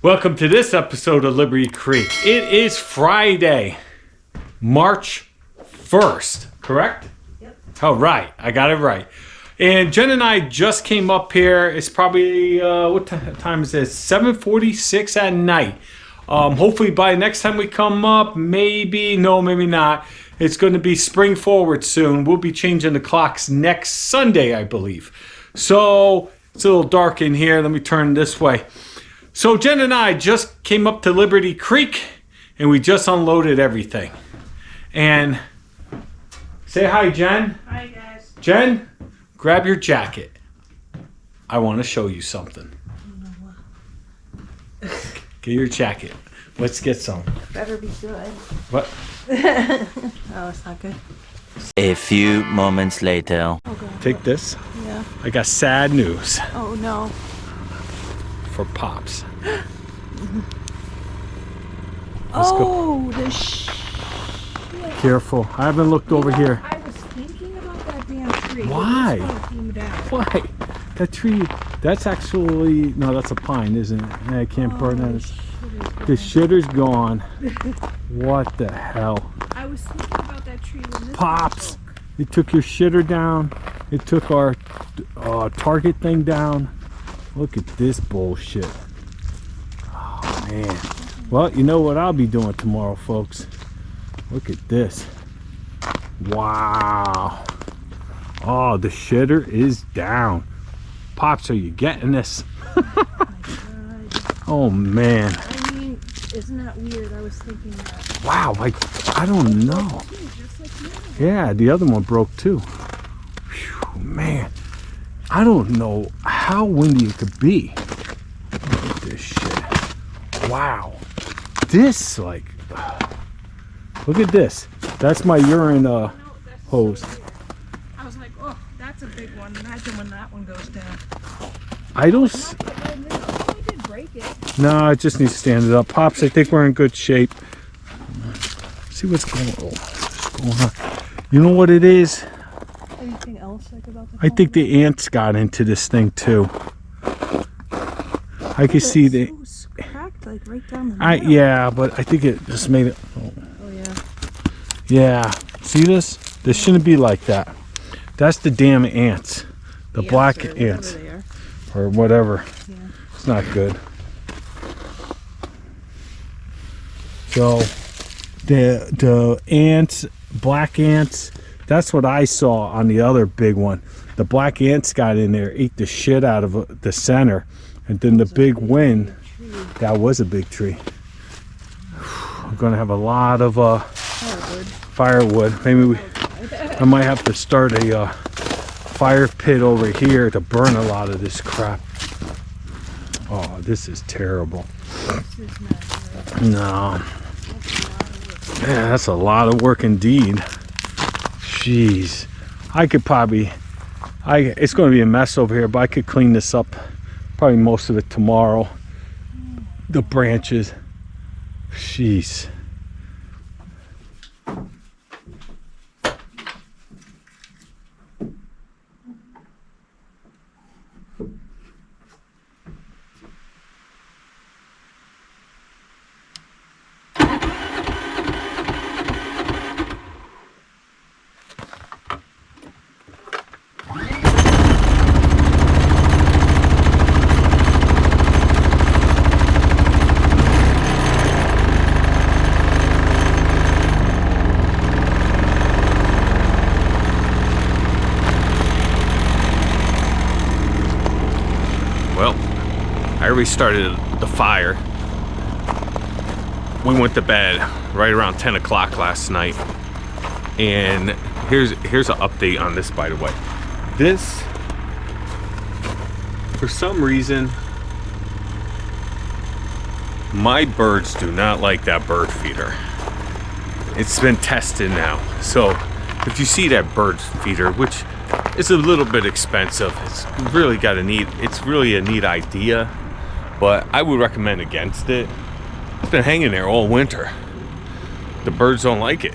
Welcome to this episode of Liberty Creek. It is Friday, March 1st, correct? Yep. Oh, right. I got it right. And Jen and I just came up here. It's probably, what time is this? 7:46 at night. Hopefully by next time we come up, maybe not. It's going to be spring forward soon. We'll be changing the clocks next Sunday, I believe. So it's a little dark in here. Let me turn this way. So Jen and I just came up to Liberty Creek and we just unloaded everything. And say hi, Jen. Hi, guys. Jen, grab your jacket. I want to show you something. Get your jacket. Let's get some. Better be good. What? Oh, it's not good. A few moments later. Oh, God. Take this. Yeah. I got sad news Oh, no. for Pops. Let's go. The shit. Careful. I haven't looked over here. I was thinking about that damn tree. Why? This one came down. Why? That tree, that's actually, no, that's a pine, isn't it? I can't burn that. The shitter's gone. What the hell? I was thinking about that tree when this Pops, one broke. it took your shitter down. It took our target thing down. Look at this bullshit. Oh, man. Well, you know what I'll be doing tomorrow, folks. Look at this. Wow. Oh, the shitter is down. Pops, are you getting this? Oh, man. I mean, isn't that weird? I was thinking that. Wow, like, I don't know. Just like you. Yeah, the other one broke too. Whew, man, I don't know how windy it could be. Look at this shit. Wow. This, like, look at this. That's my urine That's hose. So weird. I was like, oh, that's a big one. Imagine when that one goes down. I don't. I did break it. No, I just need to stand it up. Pops, I think we're in good shape. See what's going on. You know what it is? Anything else like about the I think the ants got into this thing too. I can see the. It's cracked like right down the middle. Yeah, but I think it just made it. Oh yeah. Yeah. See this? This shouldn't be like that. That's the damn ants. The black or ants. whatever they are. Or whatever. Yeah. It's not good. So the ants, black ants, that's what I saw on the other big one. The black ants got in there, ate the shit out of the center, and then the big wind, that was a big tree. I'm gonna have a lot of firewood. Maybe I might have to start a fire pit over here to burn a lot of this crap. Oh, this is terrible. This is not good. No. Yeah, that's a lot of work indeed. Jeez. I could probably, it's going to be a mess over here, but I could clean this up probably most of it tomorrow. The branches. Jeez. Well, I restarted the fire. We went to bed right around 10 o'clock last night. And here's an update on this, by the way. This, for some reason, my birds do not like that bird feeder. It's been tested now. So if you see that bird feeder, which is a little bit expensive, it's really it's really a neat idea, but I would recommend against it. It's been hanging there all winter. The birds don't like it.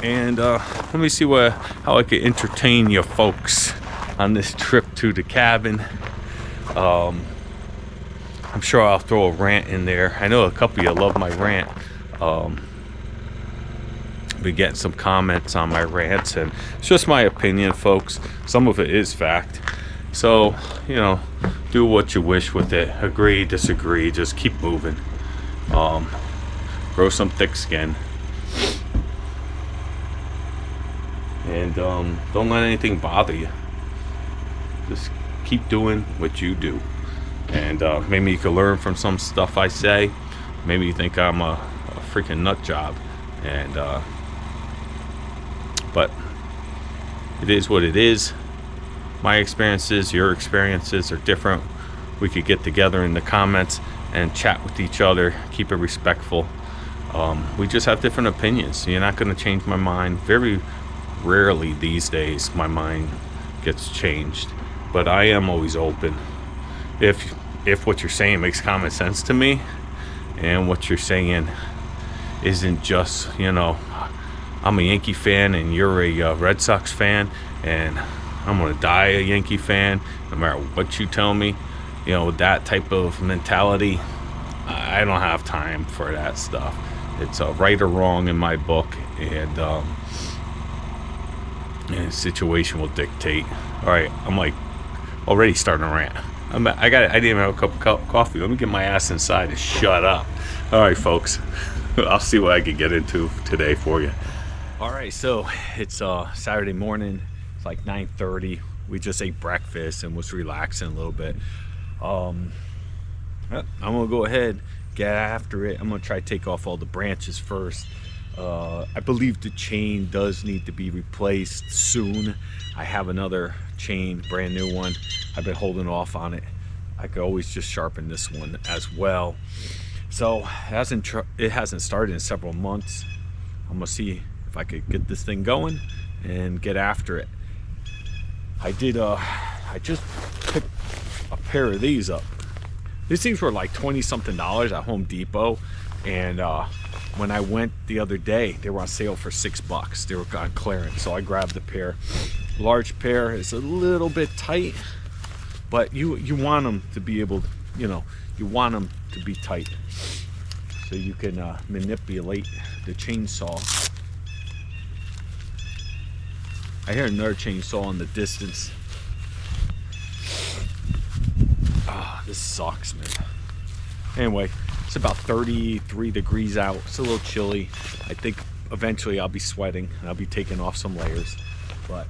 And let me see how I can entertain you folks on this trip to the cabin. I'm sure I'll throw a rant in there. I know a couple of you love my rant. Been getting some comments on my rants, and it's just my opinion, folks. Some of it is fact. So, you know, do what you wish with it. Agree, disagree, just keep moving. Grow some thick skin. And don't let anything bother you. Just keep doing what you do. And maybe you can learn from some stuff I say. Maybe you think I'm a freaking nut job. And but it is what it is. My experiences, your experiences are different. We could get together in the comments and chat with each other. Keep it respectful. We just have different opinions. You're not going to change my mind. Very rarely these days my mind gets changed, but I am always open. If what you're saying makes common sense to me, and what you're saying isn't just, you know, I'm a Yankee fan and you're a Red Sox fan, and I'm gonna die a Yankee fan no matter what you tell me, you know, that type of mentality, I don't have time for that stuff. It's a right or wrong in my book, and situation will dictate. All right, I'm like already starting to rant. I didn't even have a cup of coffee. Let me get my ass inside and shut up. All right, folks. I'll see what I can get into today for you. All right, so it's Saturday morning. It's like 9:30. We just ate breakfast and was relaxing a little bit. I'm gonna go ahead, get after it. I'm gonna try to take off all the branches first. I believe the chain does need to be replaced soon. I have another chain, brand new one. I've been holding off on it. I could always just sharpen this one as well. So it hasn't started in several months. I'm gonna see if I could get this thing going and get after it. I just picked a pair of these up. These things were like 20 something dollars at Home Depot, and when I went the other day, they were on sale for $6. They were on clearance, so I grabbed a pair. Large pair is a little bit tight, but you want them to be able, you know, you want them to be tight so you can manipulate the chainsaw. I hear another chainsaw in the distance. Ah, this sucks, man. Anyway, it's about 33 degrees out. It's a little chilly. I think eventually I'll be sweating and I'll be taking off some layers. But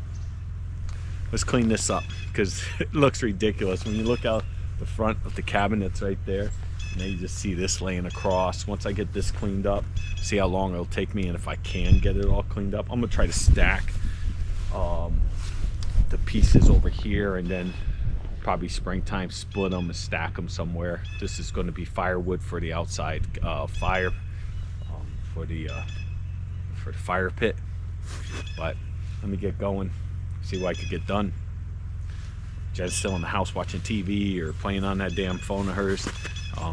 let's clean this up because it looks ridiculous. When you look out the front of the cabin that's right there, and then you just see this laying across. Once I get this cleaned up, see how long it'll take me, and if I can get it all cleaned up, I'm gonna try to stack the pieces over here, and then probably springtime split them and stack them somewhere. This is going to be firewood for the outside fire, for the fire pit. But let me get going, see what I could get done. Jed's still in the house watching TV or playing on that damn phone of hers,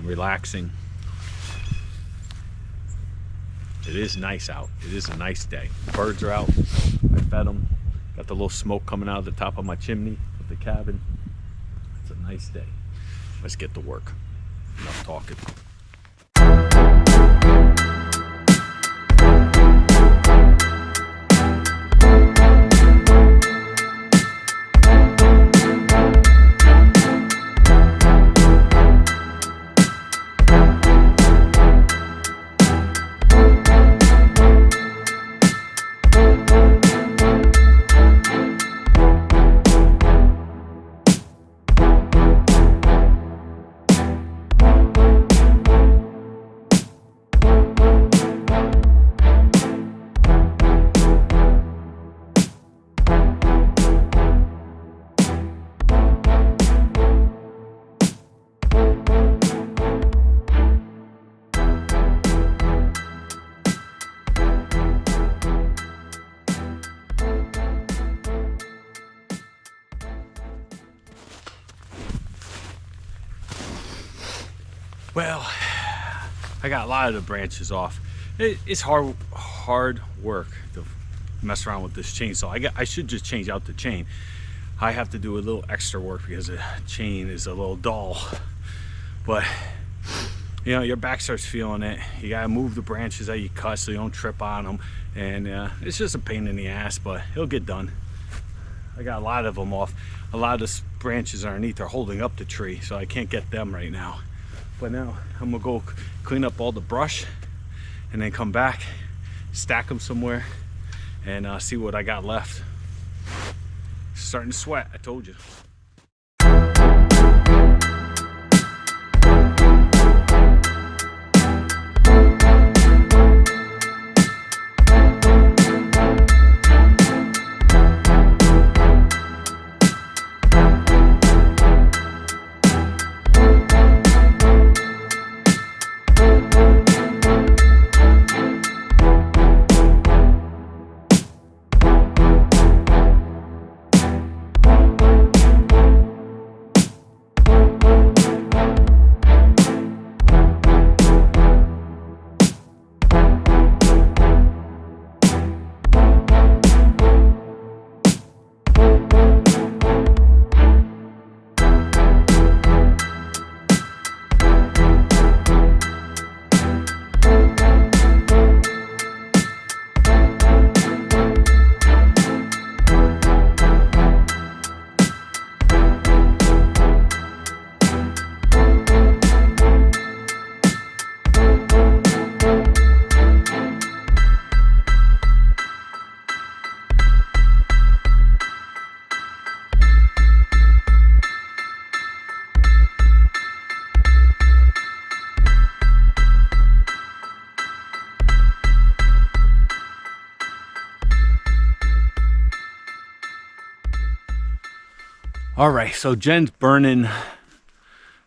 relaxing. It is nice out. It is a nice day. Birds are out. I fed them. Got the little smoke coming out of the top of my chimney of the cabin. It's a nice day. Let's get to work. Enough talking. Well, I got a lot of the branches off. It's hard work to mess around with this chainsaw. I should just change out the chain. I have to do a little extra work because the chain is a little dull. But you know, your back starts feeling it. You gotta move the branches that you cut so you don't trip on them, and it's just a pain in the ass, but it'll get done. I got a lot of them off. A lot of the branches underneath are holding up the tree, so I can't get them right now. But now I'm gonna go clean up all the brush and then come back, stack them somewhere, and see what I got left. Starting to sweat, I told you. All right, so Jen's burning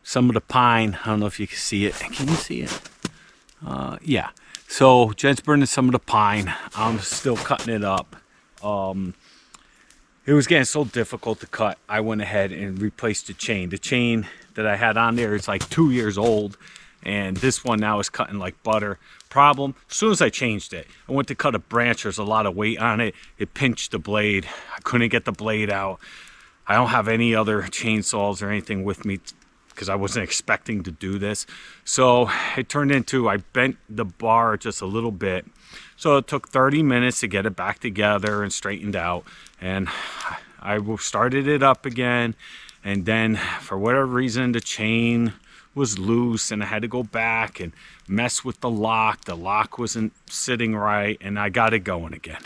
some of the pine. I don't know if you can see it. Can you see it? Yeah. So Jen's burning some of the pine. I'm still cutting it up. It was getting so difficult to cut. I went ahead and replaced the chain. The chain that I had on there is like 2 years old, and this one now is cutting like butter. Problem, as soon as I changed it, I went to cut a branch. There's a lot of weight on it. It pinched the blade. I couldn't get the blade out. I don't have any other chainsaws or anything with me because I wasn't expecting to do this. So it turned into, I bent the bar just a little bit. So it took 30 minutes to get it back together and straightened out. And I started it up again. And then for whatever reason, the chain was loose and I had to go back and mess with the lock. The lock wasn't sitting right and I got it going again.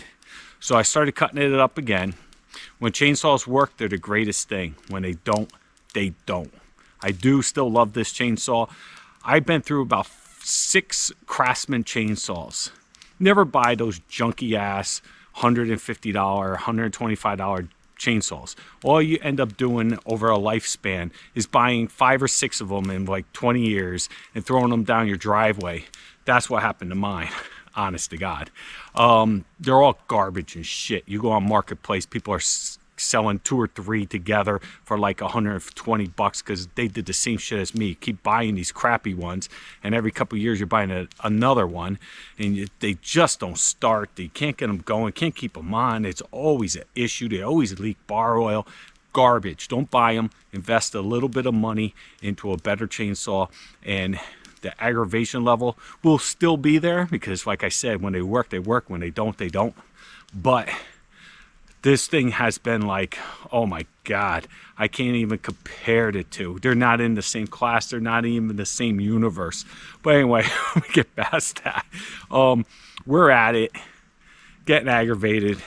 So I started cutting it up again. When chainsaws work, they're the greatest thing. When they don't, they don't. I do still love this chainsaw. I've been through about 6 Craftsman chainsaws. Never buy those junky ass $150, $125 chainsaws. All you end up doing over a lifespan is buying 5 or 6 of them in like 20 years and throwing them down your driveway. That's what happened to mine. Honest to God. They're all garbage and shit. You go on Marketplace, people are selling 2 or 3 together for like $120 because they did the same shit as me. Keep buying these crappy ones, and every couple of years you're buying another one, and they just don't start. You can't get them going, can't keep them on. It's always an issue. They always leak bar oil. Garbage. Don't buy them. Invest a little bit of money into a better chainsaw, and the aggravation level will still be there because, like I said, when they work, they work. When they don't, they don't. But this thing has been like, oh my God, I can't even compare the two. They're not in the same class. They're not even in the same universe. But anyway, we get past that. We're at it, getting aggravated.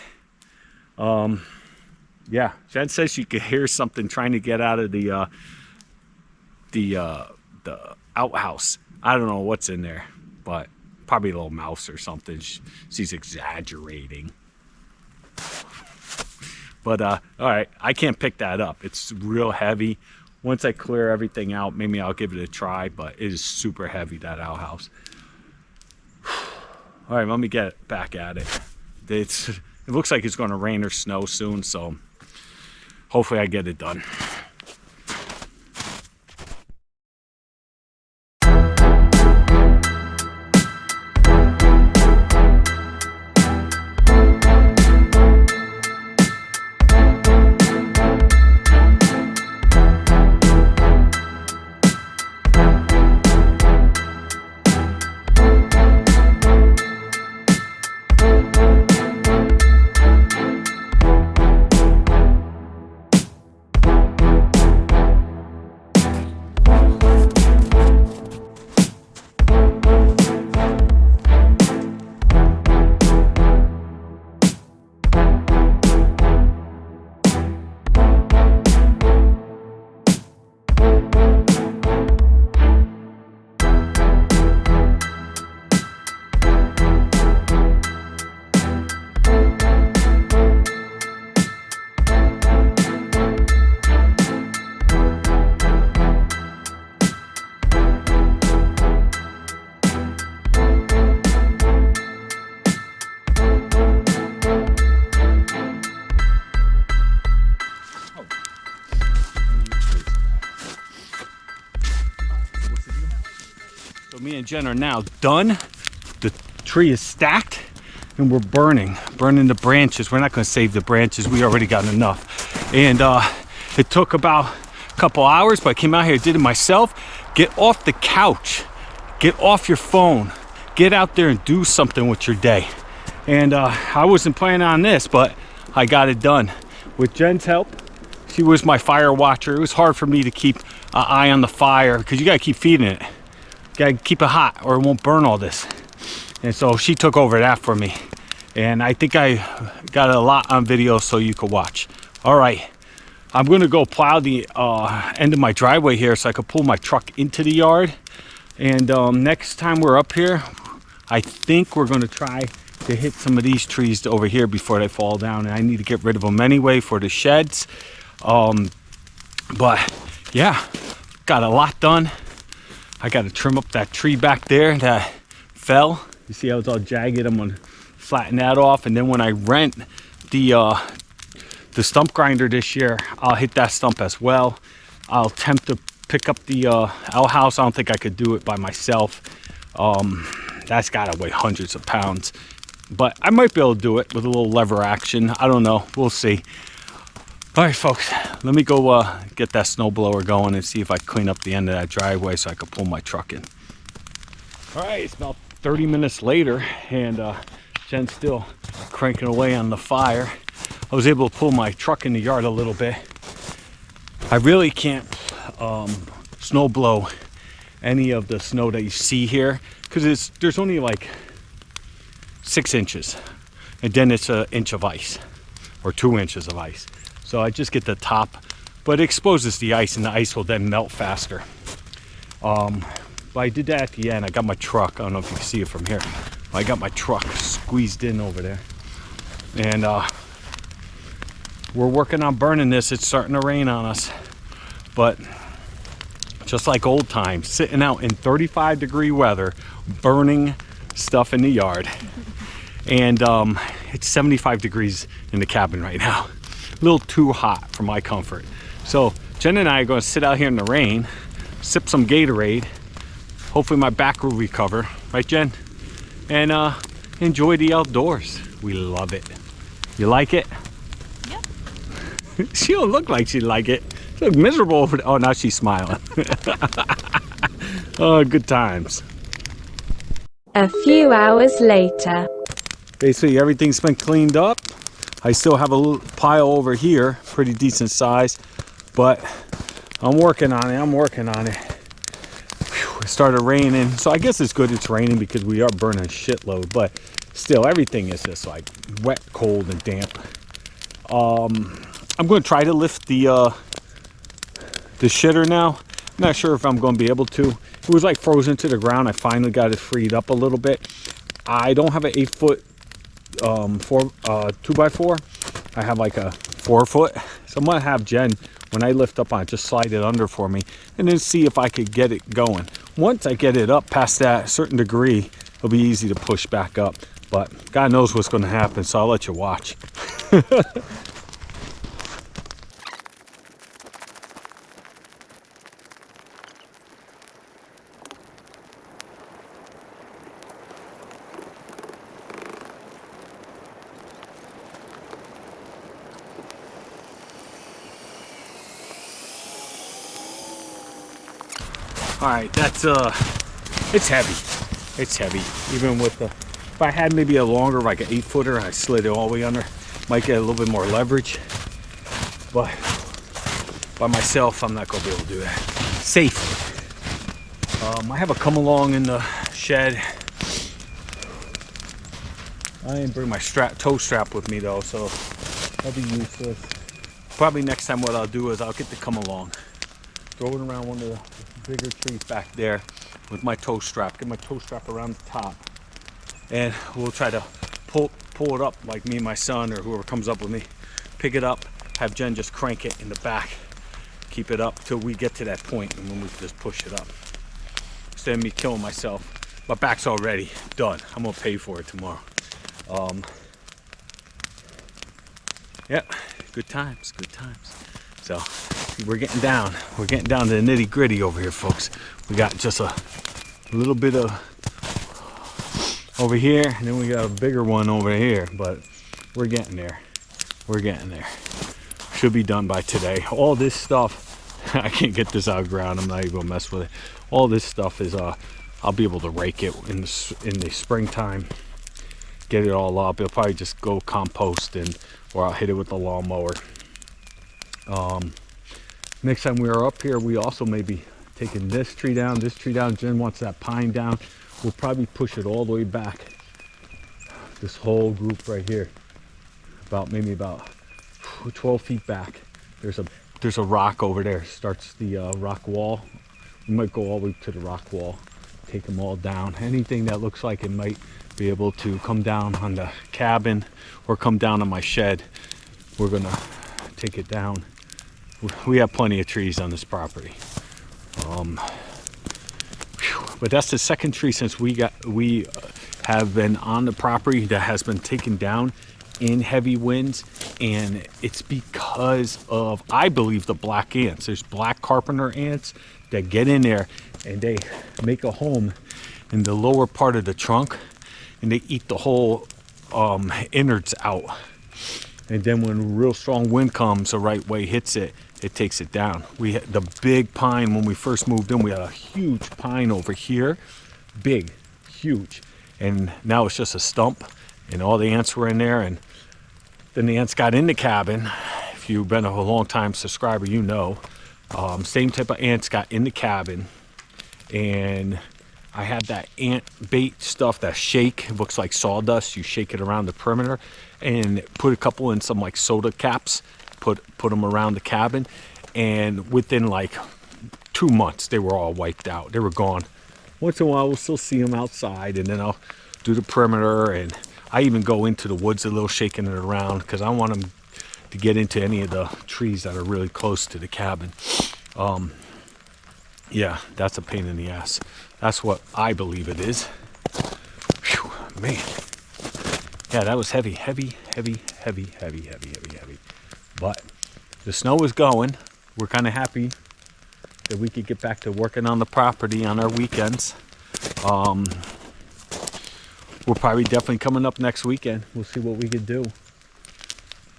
Yeah, Jen says she could hear something trying to get out of the outhouse. I don't know what's in there, but probably a little mouse or something. She's exaggerating. But all right, I can't pick that up. It's real heavy. Once I clear everything out, maybe I'll give it a try, but it is super heavy, that outhouse. All right, let me get back at it. It looks like it's going to rain or snow soon, so hopefully I get it done. Me and Jen are now done. The tree is stacked and we're burning the branches. We're not going to save the branches. We already got enough. And it took about a couple hours, but I came out here, did it myself. Get off the couch. Get off your phone. Get out there and do something with your day. And I wasn't planning on this, but I got it done. With Jen's help, she was my fire watcher. It was hard for me to keep an eye on the fire because you got to keep feeding it. You got to keep it hot or it won't burn all this. And so she took over that for me. And I think I got a lot on video so you could watch. All right, I'm gonna go plow the end of my driveway here so I could pull my truck into the yard. And next time we're up here, I think we're gonna try to hit some of these trees over here before they fall down. And I need to get rid of them anyway for the sheds. But yeah, got a lot done. I gotta trim up that tree back there that fell. You see how it's all jagged? I'm gonna flatten that off, and then when I rent the stump grinder this year, I'll hit that stump as well. I'll attempt to pick up the outhouse. I don't think I could do it by myself. That's gotta weigh hundreds of pounds, but I might be able to do it with a little lever action. I don't know, we'll see. All right, folks, let me go get that snowblower going and see if I clean up the end of that driveway so I can pull my truck in. All right, it's about 30 minutes later, and Jen's still cranking away on the fire. I was able to pull my truck in the yard a little bit. I really can't snow blow any of the snow that you see here because there's only like 6 inches, and then it's an inch of ice or 2 inches of ice. So I just get the top, but it exposes the ice, and the ice will then melt faster. But I did that at the end. I got my truck. I don't know if you can see it from here. I got my truck squeezed in over there. And we're working on burning this. It's starting to rain on us. But just like old times, sitting out in 35-degree weather, burning stuff in the yard. And it's 75 degrees in the cabin right now. A little too hot for my comfort. So Jen and I are going to sit out here in the rain, sip some Gatorade. Hopefully my back will recover, right, Jen? And enjoy the outdoors. We love it. You like it? Yep. She don't look like she like it. She look miserable over there. Oh, now she's smiling. Oh, good times. A few hours later. Basically, everything's been cleaned up. I still have a little pile over here, pretty decent size, but I'm working on it. It started raining, so I guess it's good it's raining because we are burning a shitload, but still everything is just like wet, cold, and damp. I'm going to try to lift the shitter now. I'm not sure if I'm going to be able to. It was like frozen to the ground. I finally got it freed up a little bit. I don't have an 8-foot 2x4. I have like a 4-foot, so I'm going to have Jen, when I lift up on it, just slide it under for me and then see if I could get it going. Once I get it up past that certain degree, it'll be easy to push back up, but God knows what's going to happen, so I'll let you watch. All right, that's it's heavy. Even with the, if I had maybe a longer, like an 8-footer, I slid it all the way under, might get a little bit more leverage. But by myself, I'm not gonna be able to do that safely. I have a come along in the shed. I didn't bring my toe strap with me though, so that'll be useless. Probably next time what I'll do is I'll get the come along, throw it around one of the bigger trees back there with my toe strap, get my toe strap around the top, and we'll try to pull it up, like me and my son or whoever comes up with me, pick it up, have Jen just crank it in the back, keep it up till we get to that point, and then we just push it up. Instead of me killing myself, my back's already done. I'm gonna pay for it tomorrow. Yeah, good times. So we're getting down to the nitty gritty over here, folks. We got just a a little bit of over here, and then we got a bigger one over here, but we're getting there. We're getting there. Should be done by today. All this stuff, I can't get this out of the ground. I'm not even gonna mess with it. All this stuff is I'll be able to rake it in the springtime, get it all up. It'll probably just go compost, or I'll hit it with the lawnmower. Next time we are up here, we also may be taking this tree down. Jen wants that pine down. We'll probably push it all the way back. This whole group right here, maybe about 12 feet back. There's a rock over there. Starts the rock wall. We might go all the way to the rock wall, take them all down. Anything that looks like it might be able to come down on the cabin or come down on my shed, we're gonna take it down. We have plenty of trees on this property. But that's the second tree since we have been on the property that has been taken down in heavy winds, and it's because of, I believe, the black ants. There's black carpenter ants that get in there and they make a home in the lower part of the trunk, and they eat the whole innards out. And then when a real strong wind comes the right way, hits it, it takes it down. We had the big pine when we first moved in. We had a huge pine over here, big, huge, and now it's just a stump, and all the ants were in there. And then the ants got in the cabin. If you've been a long time subscriber, you know, same type of ants got in the cabin, and I had that ant bait stuff that shake. It looks like sawdust. You shake it around the perimeter, and put a couple in some like soda caps. Put them around the cabin, and within like 2 months they were all wiped out. They were gone. Once in a while we'll still see them outside, and then I'll do the perimeter, and I even go into the woods a little, shaking it around, because I want them to get into any of the trees that are really close to the cabin. Yeah, that's a pain in the ass. That's what I believe it is. Whew, man. Yeah, that was heavy. But the snow is going. We're kind of happy that we could get back to working on the property on our weekends. We're probably definitely coming up next weekend. We'll see what we could do.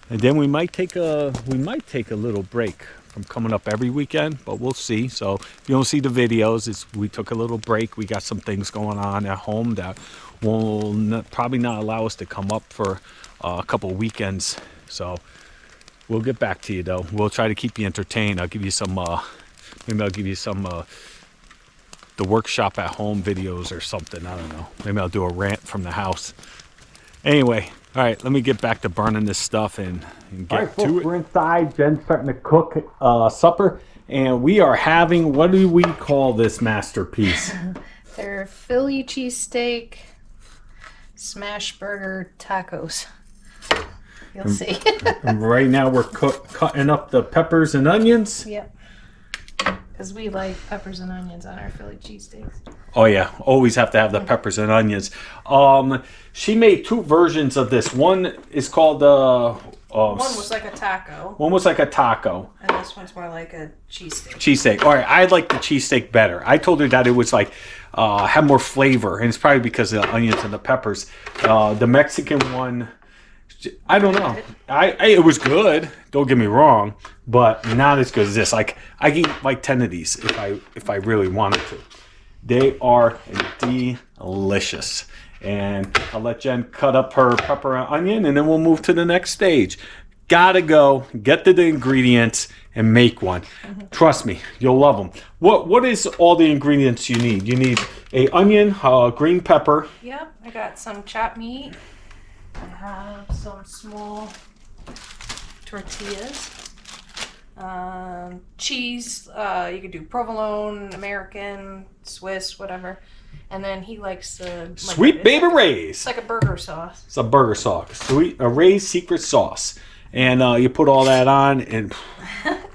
And then we might take a little break from coming up every weekend, but we'll see. So if you don't see the videos, we took a little break. We got some things going on at home that will probably not allow us to come up for a couple weekends. So we'll get back to you, though. We'll try to keep you entertained. I'll give you some, maybe I'll give you some, the workshop at home videos or something. I don't know. Maybe I'll do a rant from the house. Anyway, all right, let me get back to burning this stuff and get to it. We're inside. Jen's starting to cook supper, and we are having, what do we call this masterpiece? They're Philly cheesesteak smash burger tacos. You'll see. And right now we're cutting up the peppers and onions. Yep. Because we like peppers and onions on our Philly cheesesteaks. Oh yeah, always have to have the peppers and onions. She made two versions of this. One is called one was like a taco. One was like a taco. And this one's more like a cheesesteak. Cheesesteak. All right, I like the cheesesteak better. I told her that it was like had more flavor, and it's probably because of the onions and the peppers. The Mexican one, I don't know. It was good. Don't get me wrong, but not as good as this. Like I can eat like 10 of these if I really wanted to. They are delicious. And I'll let Jen cut up her pepper and onion, and then we'll move to the next stage. Gotta go get the ingredients and make one. Trust me, you'll love them. What is all the ingredients you need? You need a onion, green pepper. Yep, I got some chopped meat. I have some small tortillas. Cheese, you could do provolone, American, Swiss, whatever. And then he likes Sweet Baby Ray's. It's like a burger sauce. It's a burger sauce. Ray's secret sauce. And you put all that on, and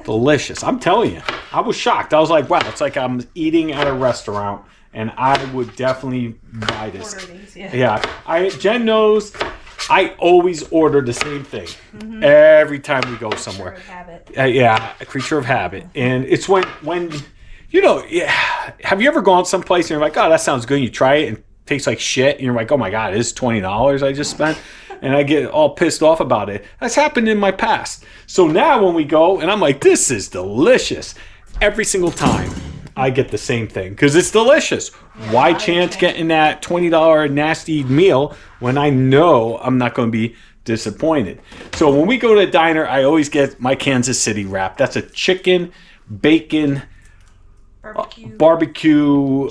delicious. I'm telling you, I was shocked. I was like, wow, it's like I'm eating at a restaurant, and I would definitely buy this. Order these, yeah. Jen knows I always order the same thing every time we go somewhere. Creature of habit. A creature of habit. And it's when You know, yeah. Have you ever gone someplace and you're like, oh, that sounds good, and you try it and it tastes like shit, and you're like, oh my God, it's $20 I just spent, and I get all pissed off about it. That's happened in my past. So now when we go, and I'm like, this is delicious. Every single time I get the same thing because it's delicious. Why chance getting that $20 nasty meal when I know I'm not going to be disappointed? So when we go to a diner, I always get my Kansas City wrap. That's a chicken, bacon, barbecue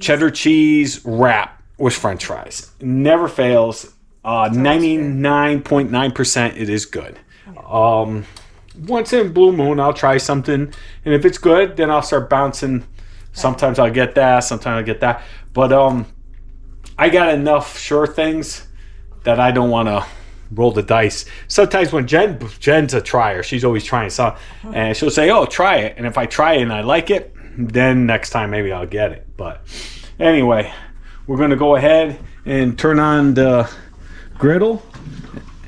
cheddar cheese wrap with French fries. Never fails. 99.9% it is good. Once in a blue moon, I'll try something, and if it's good, then I'll start bouncing. Sometimes I'll get that, sometimes I'll get that. But I got enough sure things that I don't want to roll the dice. Sometimes when Jen's a trier, she's always trying something, and she'll say, oh, try it. And if I try it and I like it, then next time maybe I'll get it. But anyway, we're going to go ahead and turn on the griddle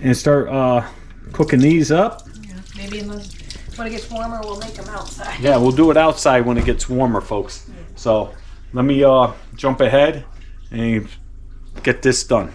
and start cooking these up. Yeah, maybe when it gets warmer, we'll make them outside. Yeah, we'll do it outside when it gets warmer, folks. So let me jump ahead and get this done.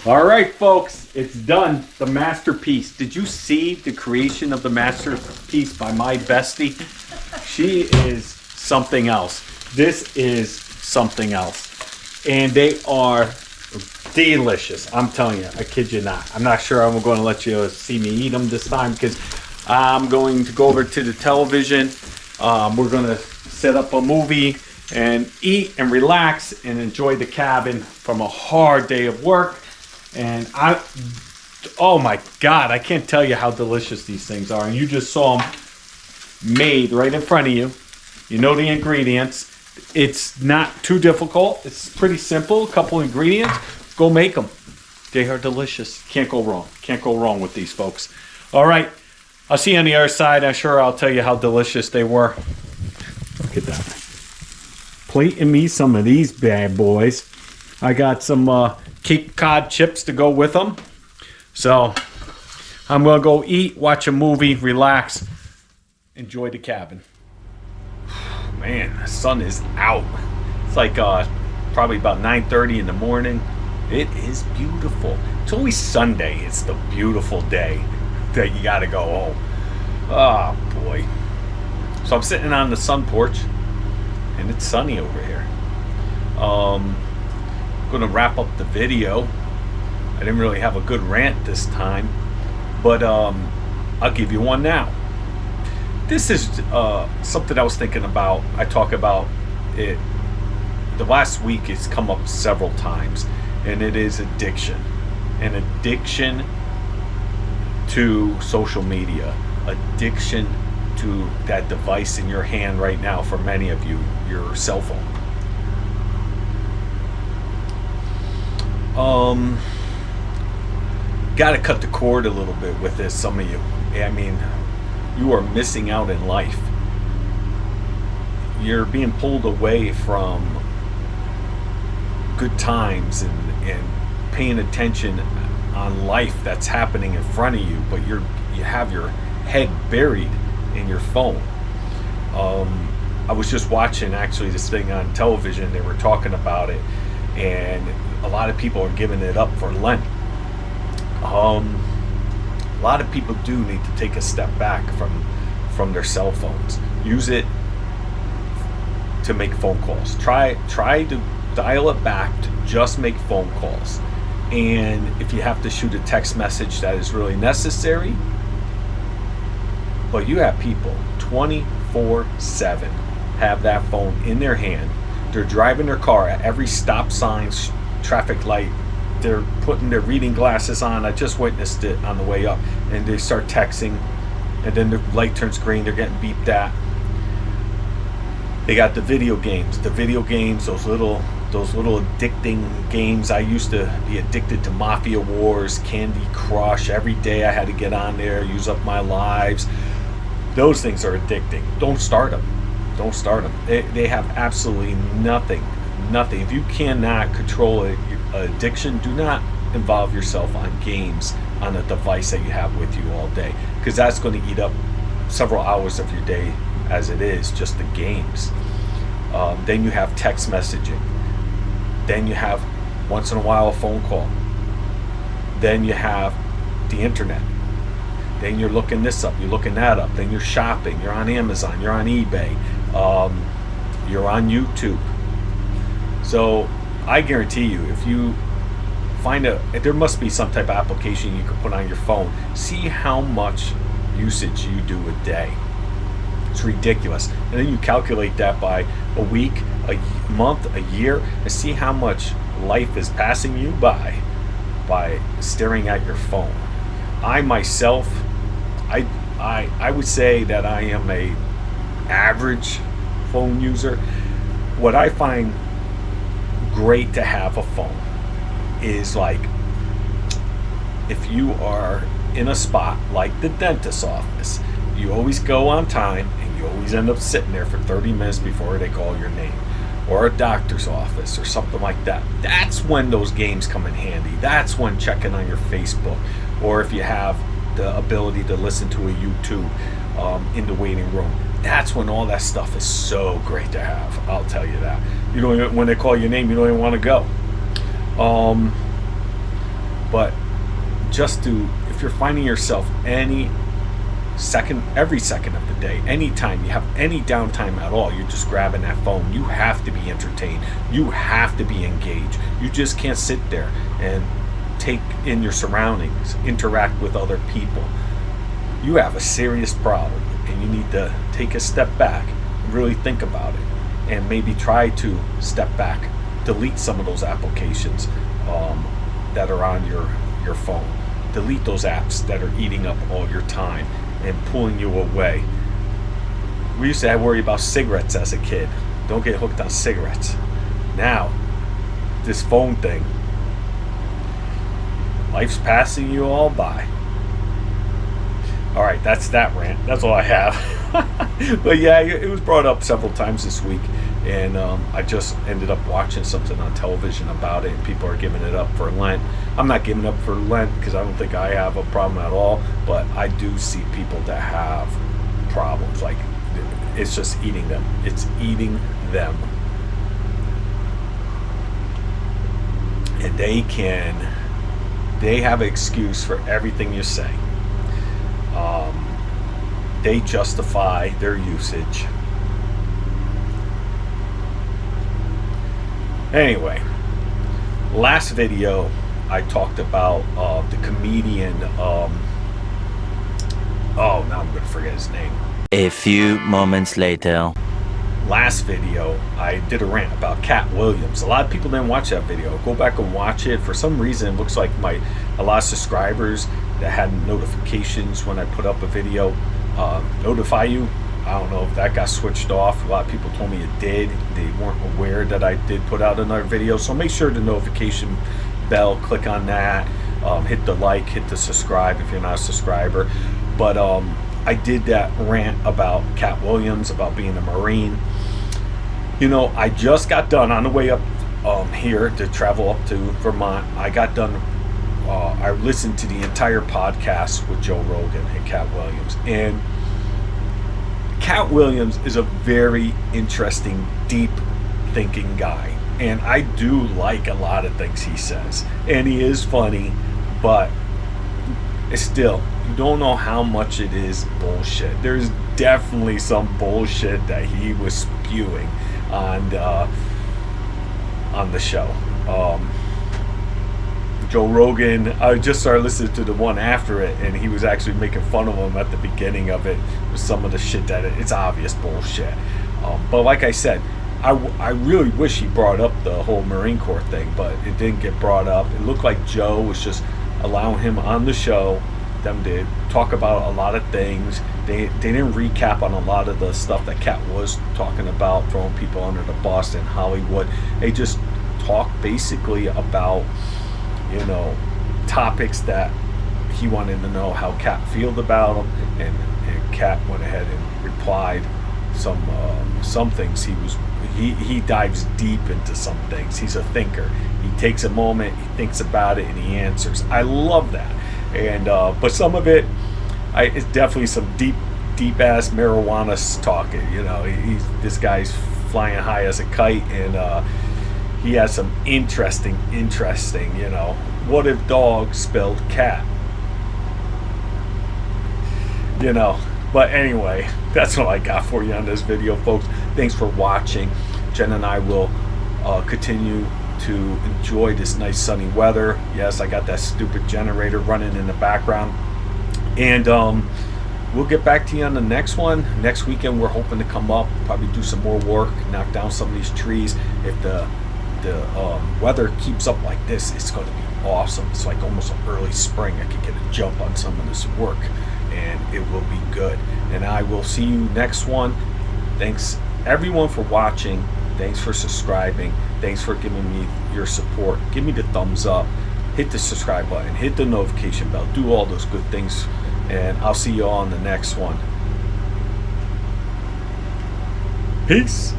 All right, folks, it's done. The masterpiece. Did you see the creation of the masterpiece by my bestie? She is something else. This is something else. And they are delicious. I'm telling you, I kid you not. I'm not sure I'm going to let you see me eat them this time because I'm going to go over to the television. We're going to set up a movie and eat and relax and enjoy the cabin from a hard day of work. And oh my God, I can't tell you how delicious these things are. And you just saw them made right in front of you. You know the ingredients. It's not too difficult. It's pretty simple. A couple ingredients. Go make them. They are delicious. Can't go wrong. Can't go wrong with these, folks. All right. I'll see you on the other side. I'm sure I'll tell you how delicious they were. Look at that. Plating me some of these bad boys. I got some Cape Cod chips to go with them. So I'm going to go eat, watch a movie, relax, enjoy the cabin. Man, the sun is out. It's like probably about 9:30 in the morning. It is beautiful. It's always Sunday. It's the beautiful day that you got to go home. Oh, boy. So I'm sitting on the sun porch, and it's sunny over here. Going to wrap up the video. I didn't really have a good rant this time, but I'll give you one now. This is something I was thinking about. I talk about it. The last week it's come up several times, and it is addiction. An addiction to social media. Addiction to that device in your hand right now for many of you, your cell phone. Got to cut the cord a little bit with this, some of you. I mean, you are missing out in life. You're being pulled away from good times and paying attention on life that's happening in front of you, but you have your head buried in your phone. I was just watching actually this thing on television. They were talking about it, and a lot of people are giving it up for Lent. A lot of people do need to take a step back from their cell phones. Use it to make phone calls. Try to dial it back to just make phone calls. And if you have to shoot a text message that is really necessary, but you have people 24/7 have that phone in their hand. They're driving their car at every stop sign, traffic light. They're putting their reading glasses on. I just witnessed it on the way up. And they start texting, and then the light turns green. They're getting beeped at. They got the video games. Those little addicting games. I used to be addicted to Mafia Wars, Candy Crush. Every day I had to get on there, use up my lives. Those things are addicting. Don't start them. They have absolutely nothing. If you cannot control an addiction, do not involve yourself on games on a device that you have with you all day, because that's going to eat up several hours of your day as it is, just the games. Then you have text messaging. Then you have, once in a while, a phone call. Then you have the internet. Then you're looking this up, you're looking that up. Then you're shopping, you're on Amazon, you're on eBay, you're on YouTube. So I guarantee you, if you there must be some type of application you can put on your phone. See how much usage you do a day. It's ridiculous. And then you calculate that by a week, a month, a year, and see how much life is passing you by staring at your phone. I myself, I would say that I am a average phone user. What I find great to have a phone is, like, if you are in a spot like the dentist's office, you always go on time and you always end up sitting there for 30 minutes before they call your name, or a doctor's office or something like that. That's when those games come in handy. That's when checking on your Facebook, or if you have the ability to listen to a YouTube in the waiting room, that's when all that stuff is so great to have. I'll tell you that. You don't even, when they call your name, you don't even want to go. But just if you're finding yourself every second of the day, anytime you have any downtime at all, you're just grabbing that phone. You have to be entertained. You have to be engaged. You just can't sit there and take in your surroundings, interact with other people. You have a serious problem, and you need to take a step back and really think about it, and maybe try to step back, delete some of those applications that are on your phone. Delete those apps that are eating up all your time and pulling you away. We used to worry about cigarettes as a kid. Don't get hooked on cigarettes. Now, this phone thing, life's passing you all by. All right, that's that rant. That's all I have. But yeah, it was brought up several times this week, and I just ended up watching something on television about it, and people are giving it up for Lent. I'm not giving up for Lent because I don't think I have a problem at all, but I do see people that have problems. Like, it's just eating them. It's eating them. And they have an excuse for everything you say. They justify their usage. Anyway, last video I talked about the comedian, now I'm going to forget his name. A few moments later. Last video I did a rant about Cat Williams. A lot of people didn't watch that video. Go back and watch it. For some reason, it looks like a lot of subscribers that had notifications when I put up a video notify you. I don't know if that got switched off. A lot of people told me it did. They weren't aware that I did put out another video. So make sure the notification bell, click on that, hit the like, hit the subscribe if you're not a subscriber. But I did that rant about Cat Williams, about being a Marine. You know, I just got done on the way up here to travel up to Vermont. I got done, I listened to the entire podcast with Joe Rogan and Cat Williams. And Cat Williams is a very interesting, deep thinking guy. And I do like a lot of things he says. And he is funny, but it's still, you don't know how much it is bullshit. There's definitely some bullshit that he was spewing on on the show. Joe Rogan, I just started listening to the one after it, and he was actually making fun of him at the beginning of it with some of the shit that it's obvious bullshit. But like I said, I really wish he brought up the whole Marine Corps thing, but it didn't get brought up. It looked like Joe was just allowing him on the show, them to talk about a lot of things. They didn't recap on a lot of the stuff that Cat was talking about, throwing people under the bus in Hollywood. They just talked basically about, you know, topics that he wanted to know how Cat felt about them, and Cat went ahead and replied some things. He dives deep into some things. He's a thinker. He takes a moment, he thinks about it, and he answers. I love that. And but some of it, it's definitely some deep ass marijuana talking. You know, this guy's flying high as a kite, and he has some interesting. You know, what if dog spelled cat? You know. But anyway, that's all I got for you on this video, folks. Thanks for watching. Jen and I will continue to enjoy this nice sunny weather. Yes, I got that stupid generator running in the background. And we'll get back to you on the next one. Next weekend, we're hoping to come up, probably do some more work, knock down some of these trees. If the weather keeps up like this, it's going to be awesome. It's like almost an early spring. I could get a jump on some of this work, and it will be good. And I will see you next one. Thanks everyone for watching. Thanks for subscribing. Thanks for giving me your support. Give me the thumbs up, hit the subscribe button, hit the notification bell, do all those good things, and I'll see you all on the next one. Peace.